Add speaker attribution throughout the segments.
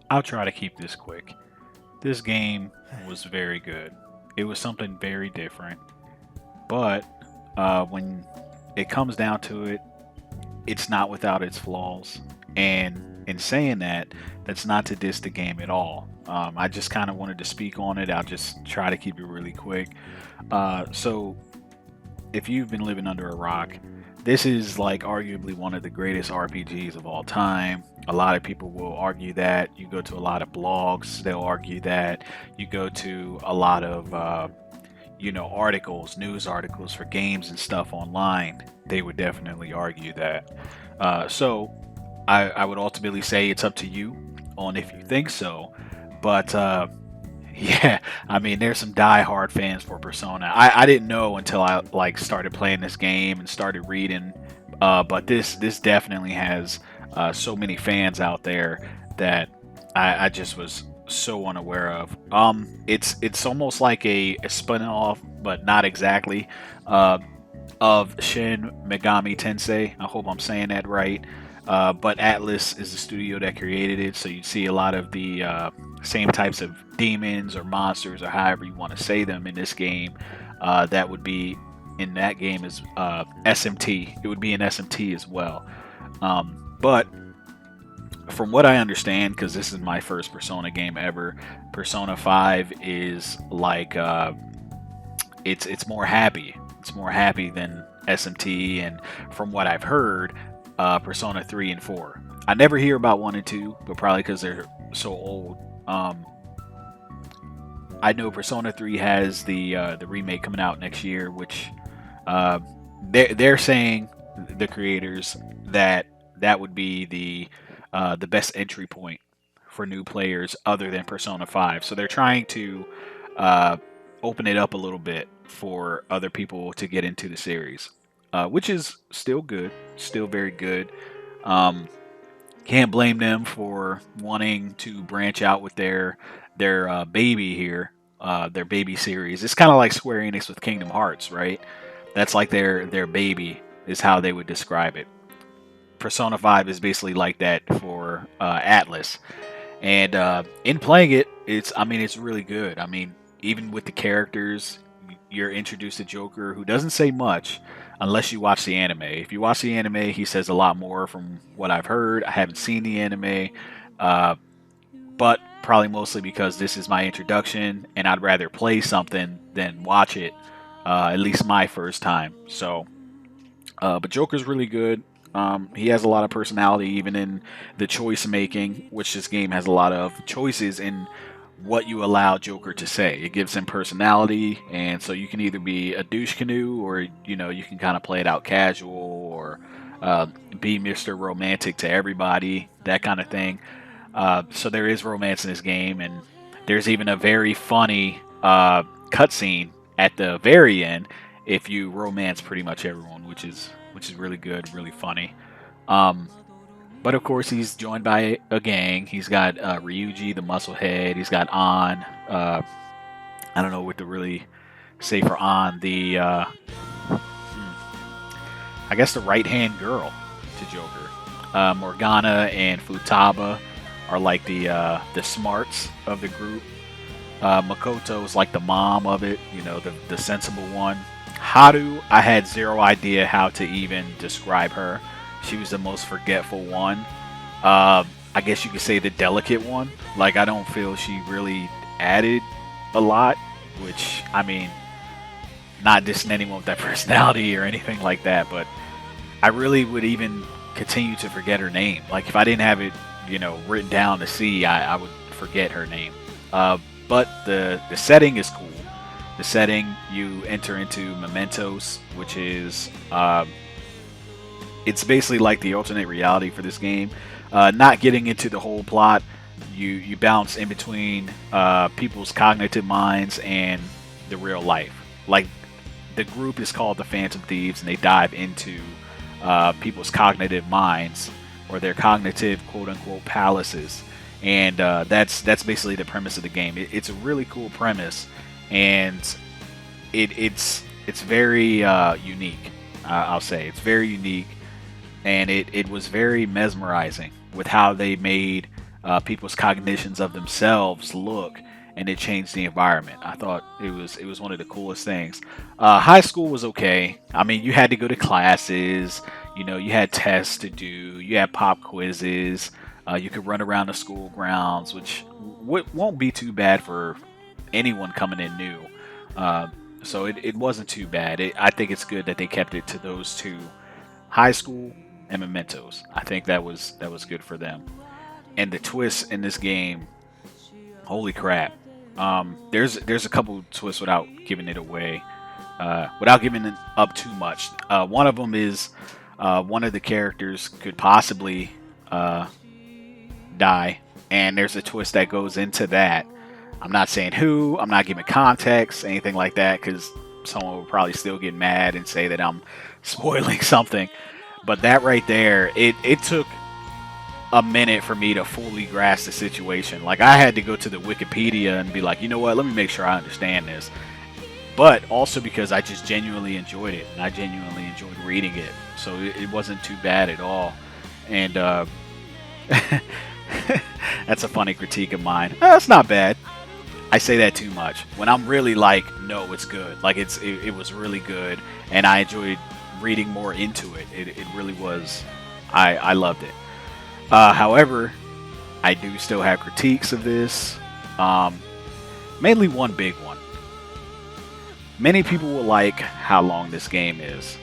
Speaker 1: I'll try to keep this quick. This game was very good. It was something very different, but when it comes down to it, it's not without its flaws. And in saying that, that's not to diss the game at all. I just kind of wanted to speak on it. I'll just try to keep it really quick. So, if you've been living under a rock, this is like arguably one of the greatest RPGs of all time. A lot of people will argue that. You go to a lot of blogs, they'll argue that. You go to a lot of articles, news articles for games and stuff online, they would definitely argue that. So I would ultimately say it's up to you on if you think so. But yeah, I mean, there's some die-hard fans for Persona. I didn't know until I like started playing this game and started reading. But this definitely has so many fans out there that I just was so unaware of. It's almost like a spin-off, but not exactly, uh, of Shin Megami Tensei. I hope I'm saying that right. But Atlas is the studio that created it, so you see a lot of the same types of demons or monsters or however you want to say them in this game. That would be in that game is SMT. It would be an SMT as well. But from what I understand, because this is my first Persona game ever, Persona 5 is like it's more happy. It's more happy than SMT, and from what I've heard, Persona 3 and 4. I never hear about 1 and 2, but probably because they're so old. I know Persona 3 has the remake coming out next year, which they're saying, the creators, that that would be the best entry point for new players other than Persona 5. So they're trying to uh, open it up a little bit for other people to get into the series, which is still good, still very good. Um, can't blame them for wanting to branch out with their baby here, their baby series. It's kind of like Square Enix with Kingdom Hearts, right? That's like their baby is how they would describe it. Persona 5 is basically like that for Atlas. And in playing it, it's really good. I mean, even with the characters, you're introduced to Joker, who doesn't say much unless you watch the anime. If you watch the anime, he says a lot more from what I've heard. I haven't seen the anime, uh, but probably mostly because this is my introduction, and I'd rather play something than watch it. At least my first time. So, but Joker's really good. He has a lot of personality, even in the choice making, which this game has a lot of choices in what you allow Joker to say. It gives him personality, and so you can either be a douche canoe, or you can kind of play it out casual, or uh, be Mr. Romantic to everybody, that kind of thing. So there is romance in this game, and there's even a very funny cutscene at the very end if you romance pretty much everyone, which is really good, really funny. Um, but of course, he's joined by a gang. He's got Ryuji, the muscle head. He's got An. I don't know what to really say for An. I guess the right hand girl to Joker. Morgana and Futaba are like the smarts of the group. Makoto is like the mom of it, the sensible one. Haru, I had zero idea how to even describe her. She was the most forgetful one. I guess you could say the delicate one. Like, I don't feel she really added a lot, which, I mean, not dissing anyone with that personality or anything like that, but I really would even continue to forget her name. Like, if I didn't have it, written down to see, I would forget her name. But the setting is cool. The setting, you enter into Mementos, which is it's basically like the alternate reality for this game. Not getting into the whole plot, you bounce in between people's cognitive minds and the real life. Like, the group is called the Phantom Thieves, and they dive into people's cognitive minds, or their cognitive quote unquote palaces, and that's basically the premise of the game. It's a really cool premise, and it's very unique. I'll say it's very unique, and it was very mesmerizing with how they made people's cognitions of themselves look, and it changed the environment. I thought it was one of the coolest things. High school was okay. I mean, you had to go to classes. You know, you had tests to do. You had pop quizzes. You could run around the school grounds, which won't be too bad for anyone coming in new. Uh, so it wasn't too bad. I think it's good that they kept it to those two, high school and mementos. I think that was good for them. And the twists in this game, holy crap! There's a couple twists without giving it away, without giving it up too much. One of them is one of the characters could possibly uh, die, and there's a twist that goes into that. I'm not saying who, I'm not giving context, anything like that, because someone will probably still get mad and say that I'm spoiling something. But that right there, it took a minute for me to fully grasp the situation. Like, I had to go to the Wikipedia and be like, you know what, let me make sure I understand this. But also because I just genuinely enjoyed it, and I genuinely enjoyed reading it. So it wasn't too bad at all. And that's a funny critique of mine. That's not bad. I say that too much. When I'm really like, no, it's good. Like it was really good, and I enjoyed reading more into it. It really was. I loved it. However, I do still have critiques of this. Um, Mainly one big one. Many people will like how long this game is.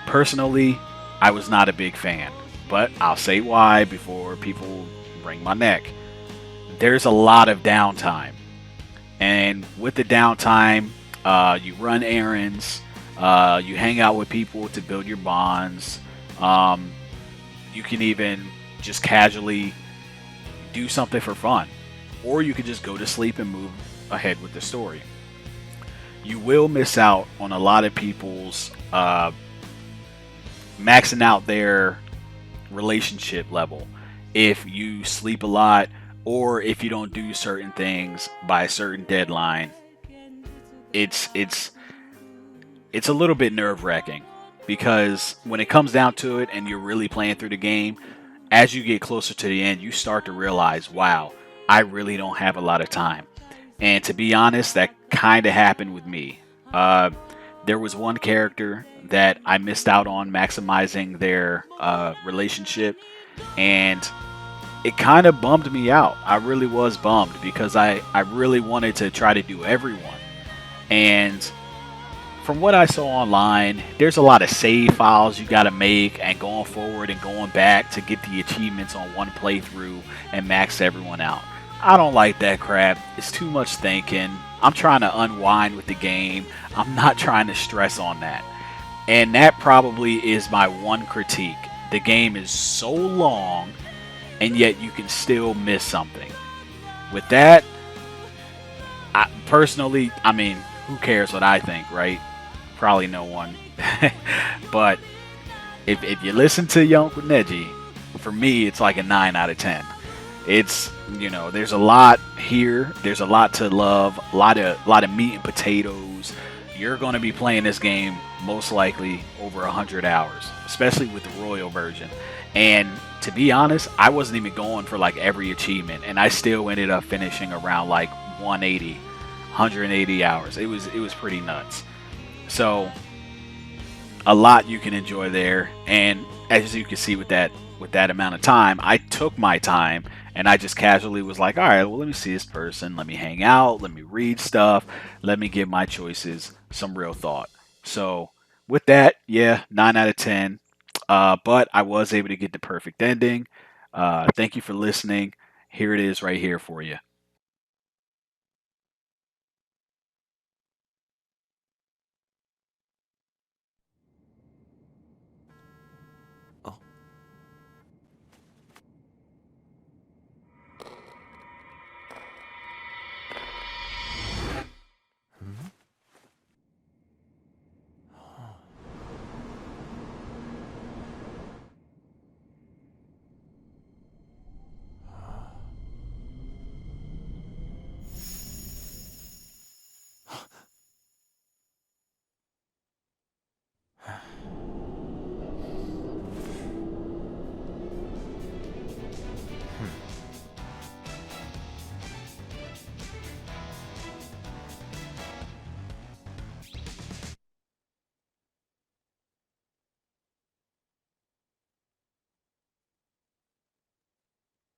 Speaker 1: Personally, I was not a big fan, but I'll say why before people wring my neck. There's a lot of downtime. And with the downtime, you run errands, you hang out with people to build your bonds. Um, you can even just casually do something for fun, or you can just go to sleep and move ahead with the story. You will miss out on a lot of people's maxing out their relationship level if you sleep a lot or if you don't do certain things by a certain deadline. It's it's a little bit nerve wracking because when it comes down to it and you're really playing through the game, as you get closer to the end, you start to realize, wow, I really don't have a lot of time. And to be honest, that kind of happened with me. Uh, there was one character that I missed out on maximizing their relationship, and it kind of bummed me out. I really was bummed because I really wanted to try to do everyone. And from what I saw online, there's a lot of save files you got to make and going forward and going back to get the achievements on one playthrough and max everyone out. I don't like that crap. It's too much thinking. I'm trying to unwind with the game. I'm not trying to stress on that. And that probably is my one critique. The game is so long, and yet you can still miss something. With that, personally, I mean, who cares what I think, right? Probably no one. But if you listen to Young Uncle Neji, for me, it's like a 9 out of 10. It's, you know, there's a lot here. There's a lot to love. A lot of meat and potatoes. You're going to be playing this game most likely over 100 hours, especially with the Royal version. And to be honest, I wasn't even going for like every achievement, and I still ended up finishing around like 180 hours. It was pretty nuts. So a lot you can enjoy there, and as you can see with that amount of time, I took my time and I just casually was like, all right, well, let me see this person, let me hang out, let me read stuff, let me give my choices some real thought. So with that, yeah, 9 out of 10. But I was able to get the perfect ending. Thank you for listening. Here it is right here for you.